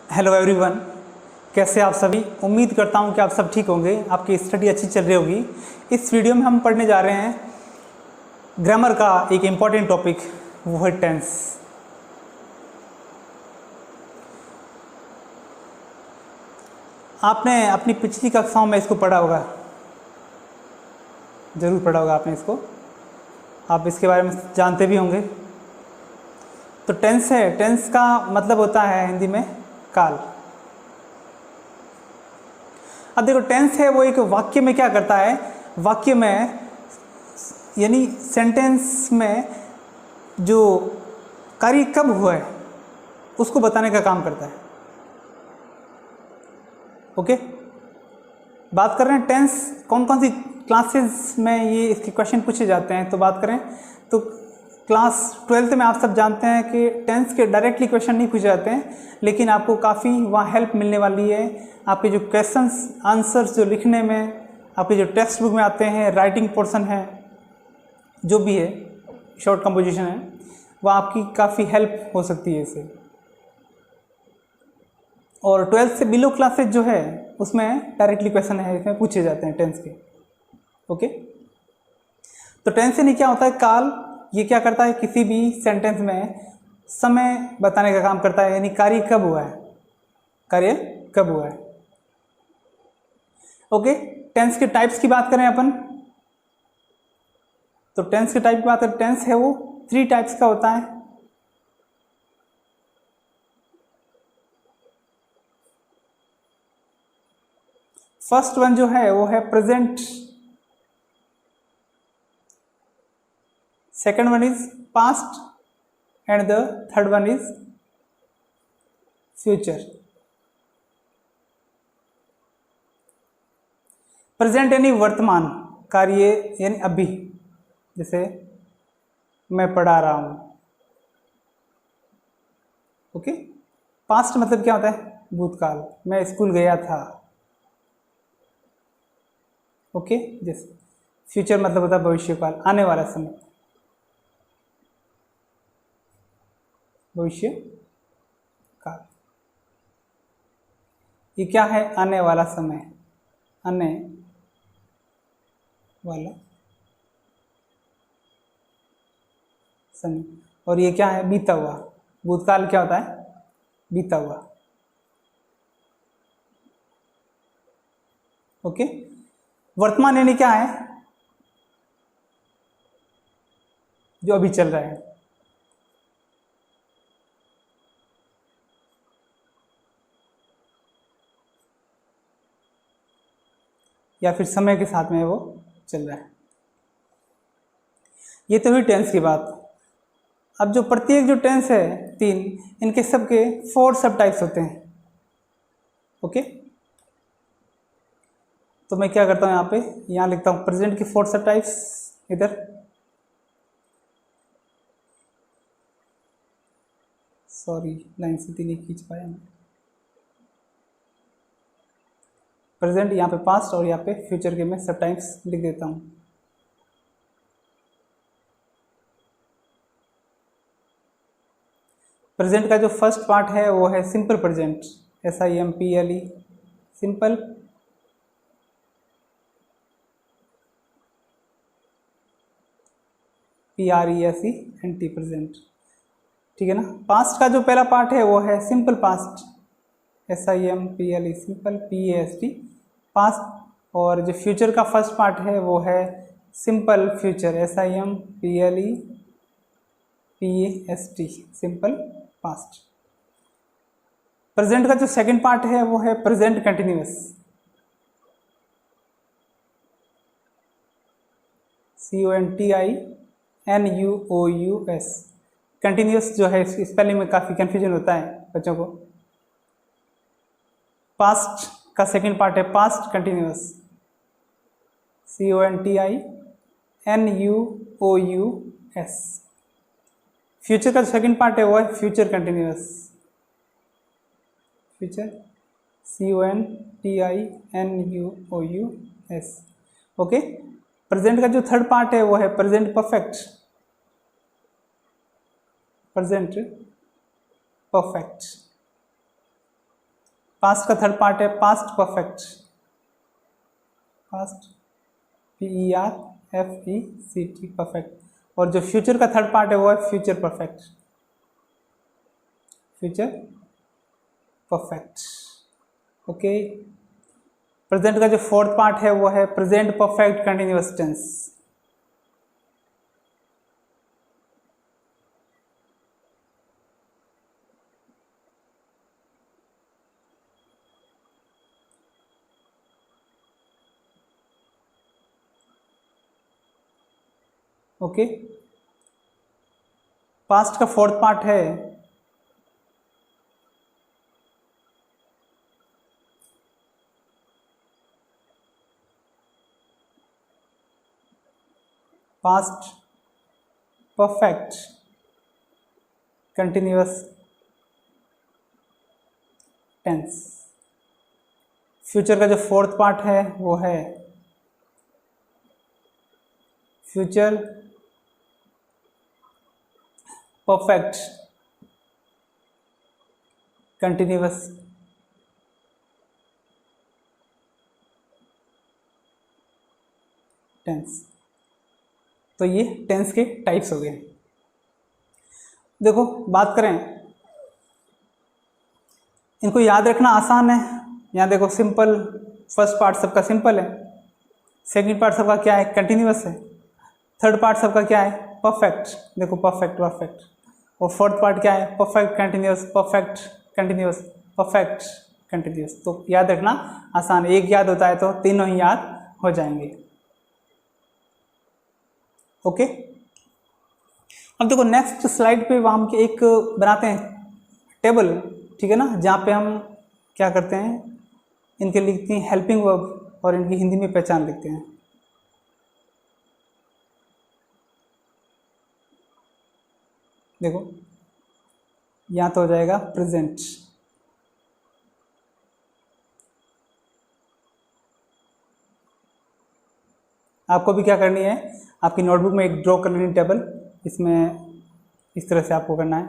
Hello everyone, कैसे आप सभी। उम्मीद करता हूं कि आप सब ठीक होंगे, आपकी स्टडी अच्छी चल रही होगी। इस वीडियो में हम पढ़ने जा रहे हैं ग्रामर का एक इम्पॉर्टेंट टॉपिक, वो है टेंस। आपने अपनी पिछली कक्षाओं में इसको पढ़ा होगा, ज़रूर पढ़ा होगा आपने इसको, आप इसके बारे में जानते भी होंगे। तो टेंस है, टेंस का मतलब होता है हिंदी में काल। अब देखो, टेंस है वो एक वाक्य में क्या करता है, वाक्य में यानी सेंटेंस में जो कार्य कब हुआ है उसको बताने का काम करता है। ओके, बात कर रहे हैं टेंस कौन कौन सी क्लासेस में ये इसके क्वेश्चन पूछे जाते हैं। तो बात करें तो क्लास 12th में आप सब जानते हैं कि टेंस के डायरेक्टली क्वेश्चन नहीं पूछे जाते हैं, लेकिन आपको काफ़ी वहाँ हेल्प मिलने वाली है। आपके जो क्वेश्चंस आंसर्स जो लिखने में आपके जो टेक्स्ट बुक में आते हैं, राइटिंग पोर्शन है, जो भी है, शॉर्ट कंपोजिशन है, वह आपकी काफ़ी हेल्प हो सकती है इससे। और 12th से बिलो क्लासेज जो है उसमें डायरेक्टली क्वेश्चन है, इसमें पूछे जाते हैं टेंस के। ओके, तो टेंस से नहीं क्या होता है, काल। ये क्या करता है, किसी भी सेंटेंस में समय बताने का काम करता है, यानी कार्य कब हुआ है, कार्य कब हुआ है। ओके, टेंस के टाइप्स की बात करें अपन, तो टेंस के टाइप की बात करें, टेंस है वो 3 टाइप्स का होता है। फर्स्ट वन जो है वो है present, second one is past and the third one is future. Present यानी वर्तमान कार्य, यानी अभी, जैसे मैं पढ़ा रहा हूं। ओके, पास्ट मतलब क्या होता है, भूतकाल, मैं स्कूल गया था। ओके, जैसे फ्यूचर मतलब होता है भविष्यकाल, आने वाला समय, भविष्य काल। ये क्या है, आने वाला समय, आने वाला समय। और ये क्या है, बीता हुआ। भूतकाल क्या होता है, बीता हुआ। ओके, वर्तमान यानी क्या है, जो अभी चल रहा है। या फिर समय के साथ में वो चल रहा है। ये तो हुई टेंस की बात। अब जो प्रत्येक जो टेंस है 3, इनके सबके 4 सब टाइप्स होते हैं। ओके, तो मैं क्या करता हूँ, यहाँ लिखता हूँ प्रेजेंट के 4 सब टाइप्स इधर। सॉरी, लाइन सीधी नहीं खींच पाया मैं। प्रेजेंट यहाँ पे पास्ट और यहाँ पे फ्यूचर के मैं सब टाइप्स लिख देता हूँ। प्रेजेंट का जो फर्स्ट पार्ट है वो है simple present, SIMPLE, simple. PRESENT, present. ठीक है ना। पास्ट का जो पहला पार्ट है वो है simple past, SIMPLE, simple, PAST, past. और जो फ्यूचर का फर्स्ट पार्ट है वो है simple future, SIMPLE PAST, simple past. Present का जो सेकंड पार्ट है वो है प्रेजेंट कंटिन्यूअस, CONTINUOUS। कंटिन्यूअस जो है इसकी स्पेलिंग में काफ़ी कन्फ्यूजन होता है बच्चों को। पास्ट का सेकंड पार्ट है पास्ट कंटिन्यूअस, CONTINUOUS। फ्यूचर का सेकंड पार्ट है वो है future continuous, future CONTINUOUS। Okay, present का जो थर्ड पार्ट है वो है present perfect, present perfect. Past का थर्ड पार्ट है past perfect, past PERFECT perfect, और जो फ्यूचर का थर्ड पार्ट है वो है future perfect, future perfect. Okay, present का जो फोर्थ पार्ट है वो है present perfect continuous tense. Okay, past का फोर्थ पार्ट है past perfect continuous tense. Future का जो फोर्थ पार्ट है वो है फ्यूचर परफेक्ट कंटिन्यूअस टेंस। तो ये टेंस के टाइप्स हो गए। देखो बात करें, इनको याद रखना आसान है। यहाँ देखो सिंपल, फर्स्ट पार्ट सबका सिंपल है, सेकंड पार्ट सबका क्या है कंटिन्यूअस है, थर्ड पार्ट सबका क्या है परफेक्ट, देखो परफेक्ट परफेक्ट, और फोर्थ पार्ट क्या है perfect continuous, perfect continuous, perfect continuous. तो याद रखना आसान है, एक याद होता है तो तीनों ही याद हो जाएंगे। ओके, अब देखो नेक्स्ट स्लाइड पे हम एक बनाते हैं टेबल, ठीक है ना, जहाँ पे हम क्या करते हैं, इनके लिखते हैं हेल्पिंग वर्ब और इनकी हिंदी में पहचान लिखते हैं। देखो यहाँ तो हो जाएगा प्रेजेंट, आपको भी क्या करनी है, आपकी नोटबुक में एक ड्रॉ कर लेनी टेबल, इसमें इस तरह से आपको करना है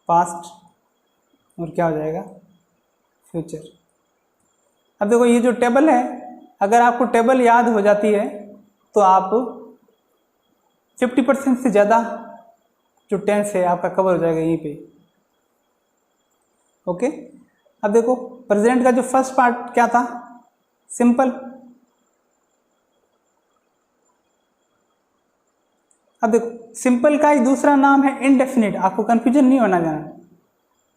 पास्ट और क्या हो जाएगा फ्यूचर। अब देखो ये जो टेबल है, अगर आपको टेबल याद हो जाती है तो आप 50% से ज़्यादा जो टेंस है आपका कवर हो जाएगा यहीं पे। ओके, अब देखो प्रेजेंट का जो फर्स्ट पार्ट क्या था सिंपल, अब देखो सिंपल का ही दूसरा नाम है इनडेफिनिट, आपको कंफ्यूजन नहीं होना जाना,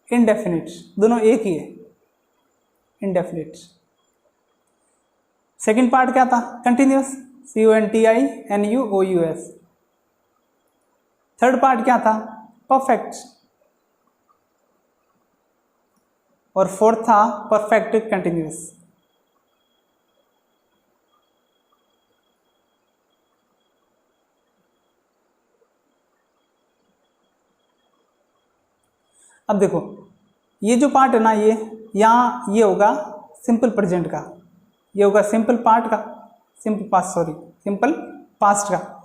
इनडेफिनिट दोनों एक ही है, इनडेफिनिट। सेकंड पार्ट क्या था कंटिन्यूअस, CONTINUOUS। थर्ड पार्ट क्या था परफेक्ट, और फोर्थ था परफेक्ट कंटिन्यूअस। अब देखो ये जो पार्ट है ना, ये यहाँ ये होगा सिंपल प्रेजेंट का, ये होगा सिंपल पार्ट का, simple past, sorry simple past का,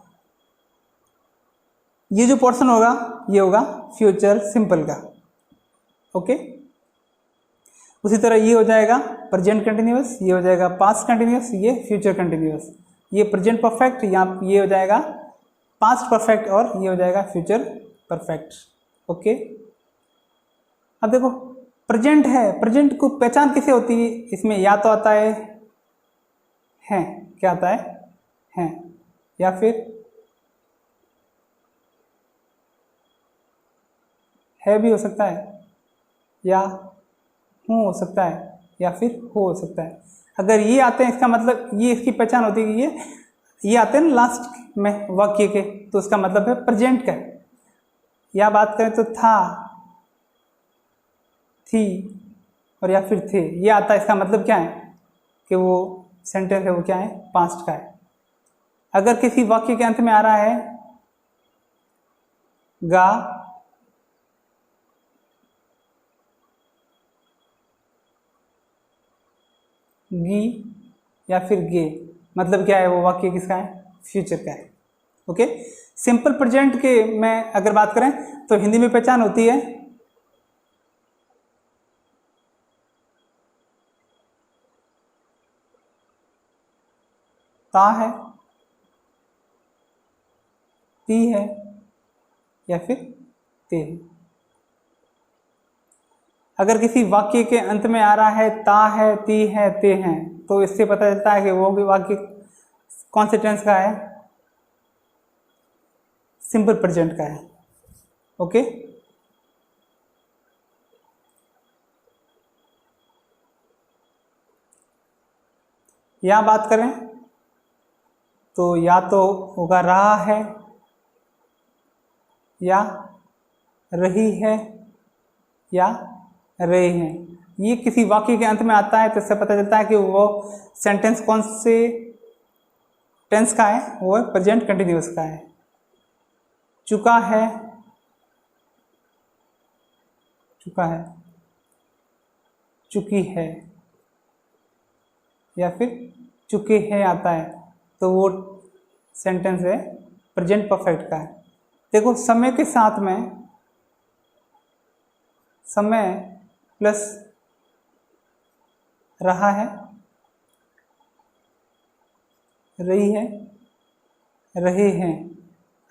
ये जो पोर्शन होगा ये होगा फ्यूचर सिंपल का। ओके, उसी तरह ये हो जाएगा प्रेजेंट कंटिन्यूअस, ये हो जाएगा पास्ट कंटिन्यूअस, ये फ्यूचर कंटिन्यूअस, ये प्रेजेंट परफेक्ट, यहाँ ये हो जाएगा पास्ट परफेक्ट और ये हो जाएगा फ्यूचर परफेक्ट। ओके, अब देखो प्रेजेंट है, प्रेजेंट को पहचान किसे होती है, इसमें या तो आता है क्या आता है, या फिर है भी हो सकता है, या हूँ हो सकता है, या फिर हो सकता है। अगर ये आते हैं इसका मतलब ये इसकी पहचान होती है कि ये आते हैं ना लास्ट में वाक्य के, तो उसका मतलब है प्रेजेंट का। या बात करें तो था, थी और या फिर थे, ये आता है, इसका मतलब क्या है कि वो सेंटेंस है वो क्या है पास्ट का है। अगर किसी वाक्य के अंत में आ रहा है गा, गी या फिर गे, मतलब क्या है वो वाक्य किसका है फ्यूचर का है। ओके, सिंपल प्रेजेंट के में अगर बात करें तो हिंदी में पहचान होती है ता है, ती है या फिर ते है। अगर किसी वाक्य के अंत में आ रहा है ता है, ती है, ते हैं, तो इससे पता चलता है कि वो भी वाक्य कौन से टेंस का है, सिंपल प्रेजेंट का है। ओके, यहां बात करें तो या तो होगा रहा है या रही है या रहे हैं। ये किसी वाक्य के अंत में आता है तो इससे पता चलता है कि वो सेंटेंस कौन से टेंस का है, वो प्रेजेंट कंटिन्यूअस का है। चुका है, चुका है, चुकी है या फिर चुके हैं आता है तो वो सेंटेंस है प्रेजेंट परफेक्ट का है। देखो समय के साथ में समय प्लस रहा है, रही है, रहे हैं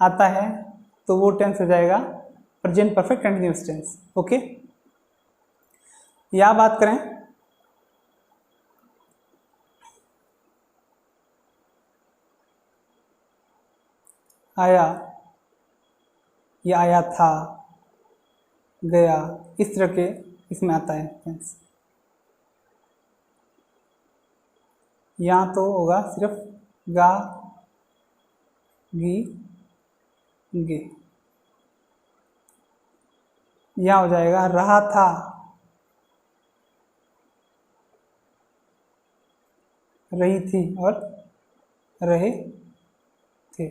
आता है तो वो टेंस हो जाएगा present perfect continuous tense. Okay, या बात करें आया या आया था, गया, इस तरह के इसमें आता है टेंस। यहाँ तो होगा सिर्फ गा, गी, गे। यहाँ हो जाएगा रहा था, रही थी और रहे थे।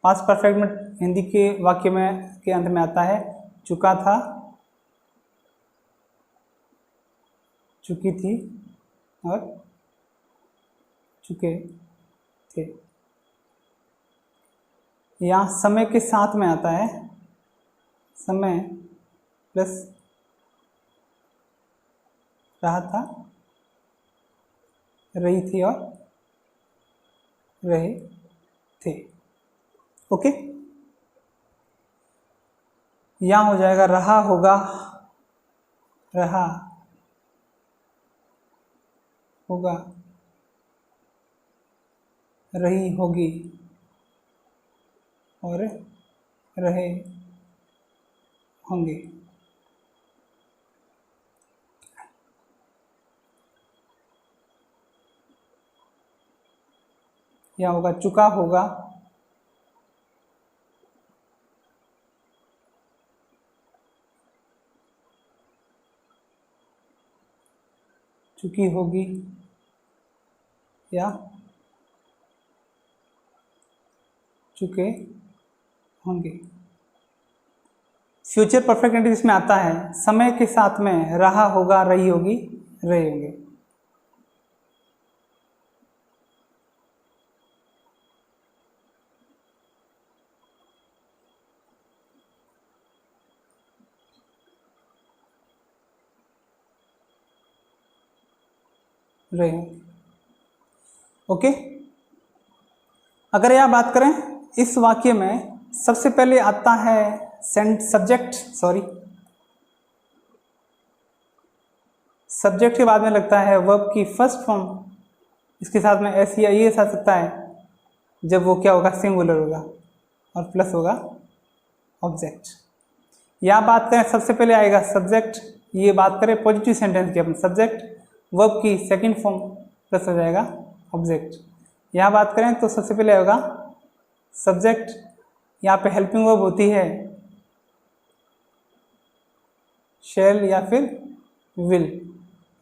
पास्ट परफेक्ट में हिंदी के वाक्य में के अंत में आता है चुका था, चुकी थी और चुके थे। यहाँ समय के साथ में आता है समय प्लस रहा था, रही थी और रहे थे। ओके, यहाँ हो जाएगा रहा होगा, रहा होगा, रही होगी और रहे होंगे। यहाँ होगा चुका होगा, चुकी होगी या चुके होंगे। फ्यूचर परफेक्ट कंटीन्यूअस में आता है समय के साथ में रहा होगा, रही होगी, रहे होंगे। रहे होंगे। ओके, अगर यह बात करें इस वाक्य में सबसे पहले आता है सब्जेक्ट के बाद में लगता है वर्ब की फर्स्ट फॉर्म, इसके साथ में एस या ये आ सकता है जब वो क्या होगा, सिंगुलर होगा और प्लस होगा ऑब्जेक्ट। या बात करें सबसे पहले आएगा सब्जेक्ट, ये बात करें पॉजिटिव सेंटेंस की, अपने सब्जेक्ट वर्ब की सेकंड फॉर्म प्लस हो जाएगा ऑब्जेक्ट। यहाँ बात करें तो सबसे पहले होगा सब्जेक्ट, यहाँ पे हेल्पिंग वर्ब होती है शैल या फिर विल,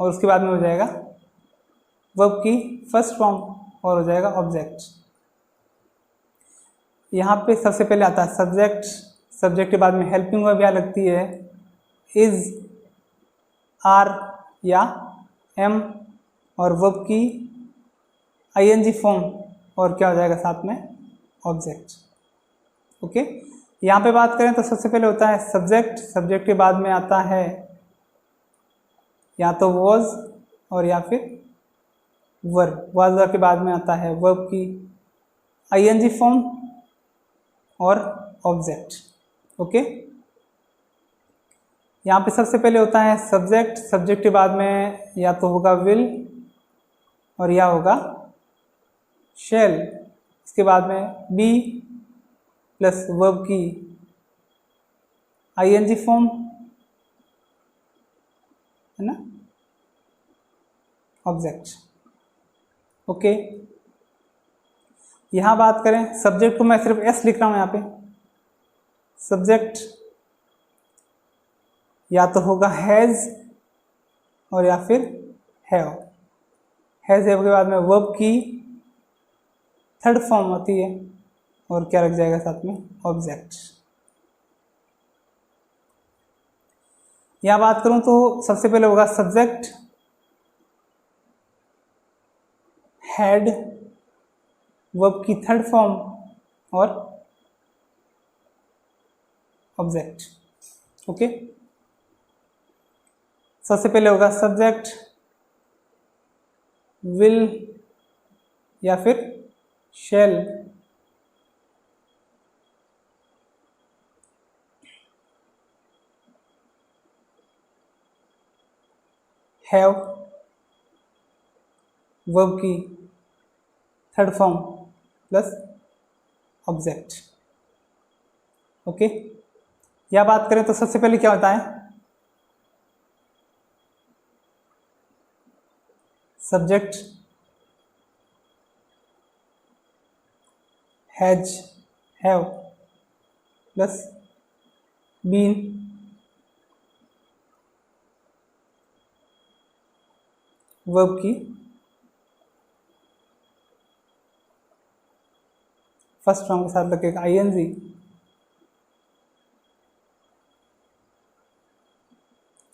और उसके बाद में हो जाएगा वर्ब की फर्स्ट फॉर्म और हो जाएगा ऑब्जेक्ट। यहाँ पे सबसे पहले आता है सब्जेक्ट, सब्जेक्ट के बाद में हेल्पिंग वर्ब यहाँ लगती है इज, आर या एम, और वर्ब की आईएनजी फॉर्म और क्या हो जाएगा साथ में ऑब्जेक्ट। ओके, यहाँ पे बात करें तो सबसे पहले होता है सब्जेक्ट, सब्जेक्ट के बाद में आता है या तो वॉज और या फिर वर्ब, वाज वर्ब के बाद में आता है वर्ब की आईएनजी फॉर्म और ऑब्जेक्ट। ओके, यहाँ पे सबसे पहले होता है सब्जेक्ट, सब्जेक्ट के बाद में या तो होगा विल और या होगा शैल, इसके बाद में बी प्लस वर्ब की आईएनजी फॉर्म, है ना, ऑब्जेक्ट। ओके, यहाँ बात करें सब्जेक्ट को मैं सिर्फ एस लिख रहा हूँ यहाँ पे। सब्जेक्ट या तो होगा हैज़ और या फिर हैव। हैज़ हैव के बाद में वर्ब की थर्ड फॉर्म होती है और क्या लग जाएगा साथ में, ऑब्जेक्ट। यहाँ बात करूँ तो सबसे पहले होगा सब्जेक्ट, हैड, वर्ब की थर्ड फॉर्म और ऑब्जेक्ट। ओके, सबसे पहले होगा सब्जेक्ट, विल या फिर शैल, हैव, वर्ब की third form plus object. Okay, या बात करें तो सबसे पहले क्या होता है, subject has, have plus been, verb की फर्स्ट फॉर्म के साथ लगेगा आईएनजी,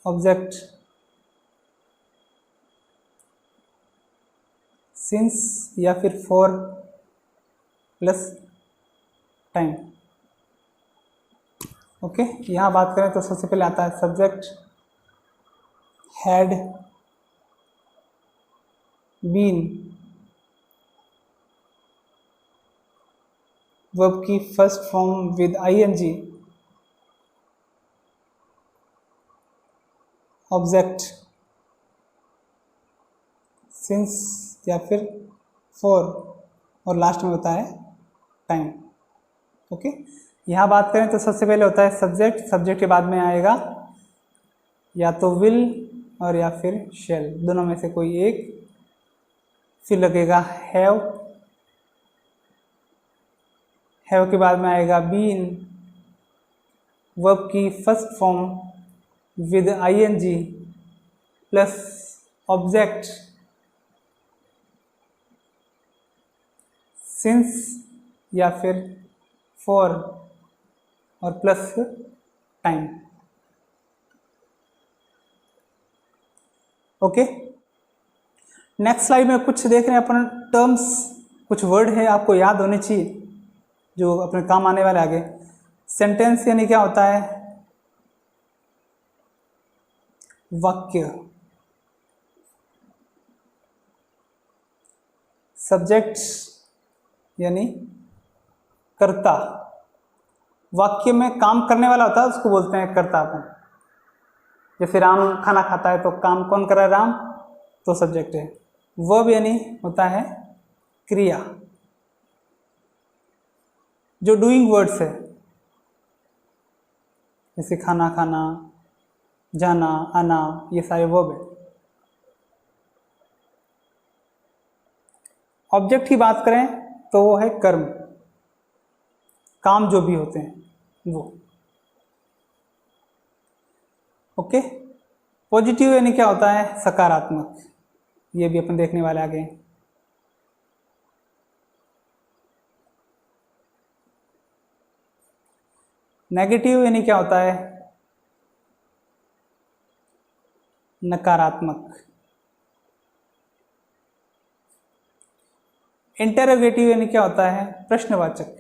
ऑब्जेक्ट सिंस या फिर फॉर प्लस टाइम। ओके, यहाँ बात करें तो सबसे पहले आता है सब्जेक्ट हैड बीन, वर्ब की first form with ING, object since या फिर फॉर और लास्ट में होता है टाइम। ओके, यहाँ बात करें तो सबसे पहले होता है सब्जेक्ट, सब्जेक्ट के बाद में आएगा या तो विल और या फिर शैल, दोनों में से कोई एक, फिर लगेगा हैव, हैव के बाद में आएगा बीन, वर्ब की first form with ING plus object since या फिर फॉर और plus time. Okay, next slide में कुछ देख रहे हैं अपन टर्म्स, कुछ वर्ड है आपको याद होने चाहिए जो अपने काम आने वाले आगे। सेंटेंस यानी क्या होता है, वाक्य। सब्जेक्ट यानी कर्ता, वाक्य में काम करने वाला होता है उसको बोलते हैं कर्ता अपन। जैसे राम खाना खाता है तो काम कौन कर रहा है, राम, तो सब्जेक्ट है। वर्ब यानी होता है क्रिया, जो डूइंग वर्ड्स है, जैसे खाना खाना, जाना आना, ये सारे वर्ब है। ऑब्जेक्ट की बात करें तो वो है कर्म, काम जो भी होते हैं वो। ओके, पॉजिटिव यानी क्या होता है, सकारात्मक, ये भी अपन देखने वाले आगे। नेगेटिव यानी क्या होता है, नकारात्मक। इंटरोगेटिव यानी क्या होता है, प्रश्नवाचक।